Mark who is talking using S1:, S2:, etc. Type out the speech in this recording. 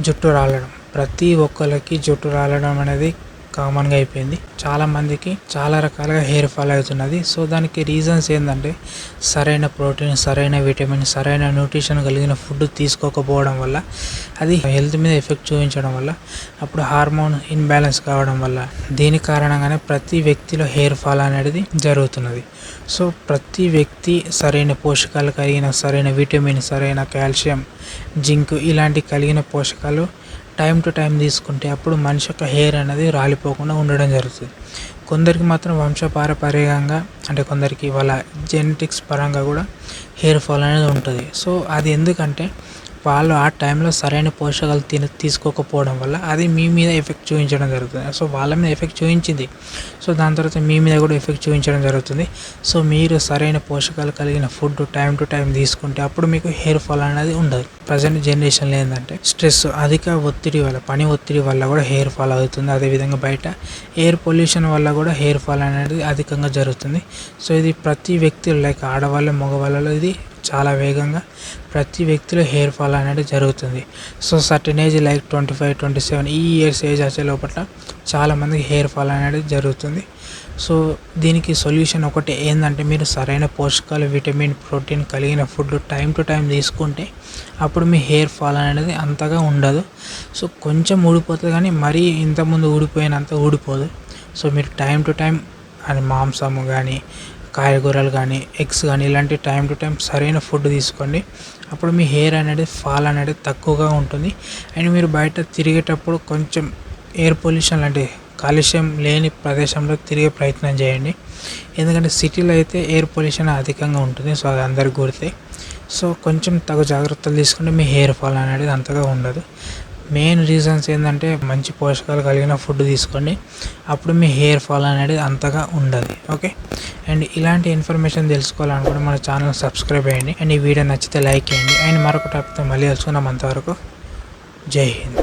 S1: జుట్టు రాలడం. ప్రతి ఒక్కరికి జుట్టు రాలడం అనేది కామన్గా అయిపోయింది. చాలామందికి చాలా రకాలుగా హెయిర్ ఫాల్ అవుతున్నది. సో దానికి రీజన్స్ ఏంటంటే సరైన ప్రోటీన్, సరైన విటమిన్, సరైన న్యూట్రిషన్ కలిగిన ఫుడ్ తీసుకోకపోవడం వల్ల, అది హెల్త్ మీద ఎఫెక్ట్ చూపించడం వల్ల, అప్పుడు హార్మోన్ ఇన్బ్యాలెన్స్ కావడం వల్ల, దీని కారణంగానే ప్రతి వ్యక్తిలో హెయిర్ ఫాల్ అనేది జరుగుతున్నది. సో ప్రతి వ్యక్తి సరైన పోషకాలు కలిగిన, సరైన విటమిన్, సరైన కాల్షియం, జింక్ ఇలాంటి కలిగిన పోషకాలు టైం టు టైం తీసుకుంటే అప్పుడు మనిషి యొక్క హెయిర్ అనేది రాలిపోకుండా ఉండడం జరుగుతుంది. కొందరికి మాత్రం వంశపారపర్యంగా, అంటే కొందరికి వాళ్ళ జెనెటిక్స్ పరంగా కూడా హెయిర్ ఫాల్ అనేది ఉంటుంది. సో అది ఎందుకంటే వాళ్ళు ఆ టైంలో సరైన పోషకాలు తీసుకోకపోవడం వల్ల అది మీ మీద ఎఫెక్ట్ చూపించడం జరుగుతుంది. సో వాళ్ళ మీద ఎఫెక్ట్ చూపించింది, సో దాని తర్వాత మీ మీద కూడా ఎఫెక్ట్ చూపించడం జరుగుతుంది. సో మీరు సరైన పోషకాలు కలిగిన ఫుడ్ టైం టు టైం తీసుకుంటే అప్పుడు మీకు హెయిర్ ఫాల్ అనేది ఉండదు. ప్రజెంట్ జనరేషన్లో ఏంటంటే స్ట్రెస్, అధిక ఒత్తిడి వల్ల, పని ఒత్తిడి వల్ల కూడా హెయిర్ ఫాల్ అవుతుంది. అదేవిధంగా బయట ఎయిర్ పొల్యూషన్ వల్ల కూడా హెయిర్ ఫాల్ అనేది అధికంగా జరుగుతుంది. సో ఇది ప్రతి వ్యక్తి, లైక్ ఆడవాళ్ళ, మగవాళ్ళలో ఇది చాలా వేగంగా ప్రతి వ్యక్తిలో హెయిర్ ఫాల్ అనేది జరుగుతుంది. సో సర్టెన్ ఏజ్ లైక్ 25, 27 ఈ ఇయర్స్ ఏజ్ వచ్చే లోపల చాలామందికి హెయిర్ ఫాల్ అనేది జరుగుతుంది. సో దీనికి సొల్యూషన్ ఒకటి ఏంటంటే మీరు సరైన పోషకాలు, విటమిన్, ప్రోటీన్ కలిగిన ఫుడ్ టైం టు టైం తీసుకుంటే అప్పుడు మీ హెయిర్ ఫాల్ అనేది అంతగా ఉండదు. సో కొంచెం ఊడిపోతుంది, కానీ మరీ ఇంతకుముందు ఊడిపోయినంత ఊడిపోదు. సో మీరు టైం టు టైం అని మాంసము కానీ, కాయగూరలు కానీ, ఎగ్స్ కానీ ఇలాంటి టైం టు టైం సరైన ఫుడ్ తీసుకోండి. అప్పుడు మీ హెయిర్ అనేది ఫాల్ అనేది తక్కువగా ఉంటుంది. అండ్ మీరు బయట తిరిగేటప్పుడు కొంచెం ఎయిర్ పొల్యూషన్ అంటే కాలుష్యం లేని ప్రదేశంలో తిరిగే ప్రయత్నం చేయండి. ఎందుకంటే సిటీలో అయితే ఎయిర్ పొల్యూషన్ అధికంగా ఉంటుంది. సో అది అందరికి గుర్తే. సో కొంచెం తగు జాగ్రత్తలు తీసుకుంటే మీ హెయిర్ ఫాల్ అనేది అంతగా ఉండదు. మెయిన్ రీజన్స్ ఏంటంటే మంచి పోషకాలు కలిగిన ఫుడ్ తీసుకోండి, అప్పుడు మీ హెయిర్ ఫాల్ అనేది అంతగా ఉండదు. ఓకే, అండ్ ఇలాంటి ఇన్ఫర్మేషన్ తెలుసుకోవాలనుకుంటే మన ఛానల్ సబ్స్క్రైబ్ చేయండి. అండ్ ఈ వీడియో నచ్చితే లైక్ చేయండి. అండ్ మరొక టాపిక్తో మళ్ళీ కలుసుకున్నాం. అంతవరకు జై హింద్.